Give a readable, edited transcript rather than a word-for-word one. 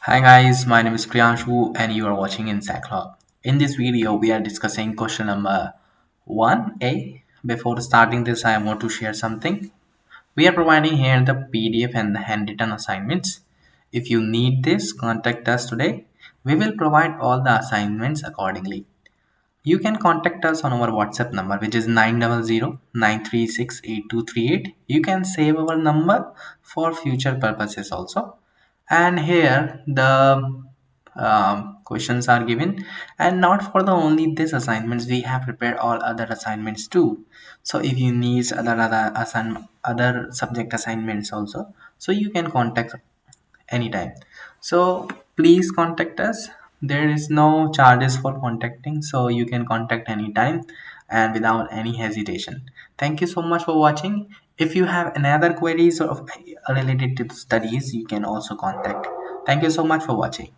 Hi guys, my name is Priyanshu and you are watching Inside Club. In this video, we are discussing question number 1A. Before starting this, I want to share something. We are providing here the PDF and the handwritten assignments. If you need this, contact us today. We will provide all the assignments accordingly. You can contact us on our WhatsApp number, which is 900-936-8238. You can save our number for future purposes also. And here the questions are given, and not for the only this assignments. We have prepared all other assignments too. So if you need other subject assignments also, so you can contact anytime. So please contact us. There is no charges for contacting, so you can contact anytime and without any hesitation. Thank you so much for watching. If you have another queries or related to studies, you can also contact. Thank you so much for watching.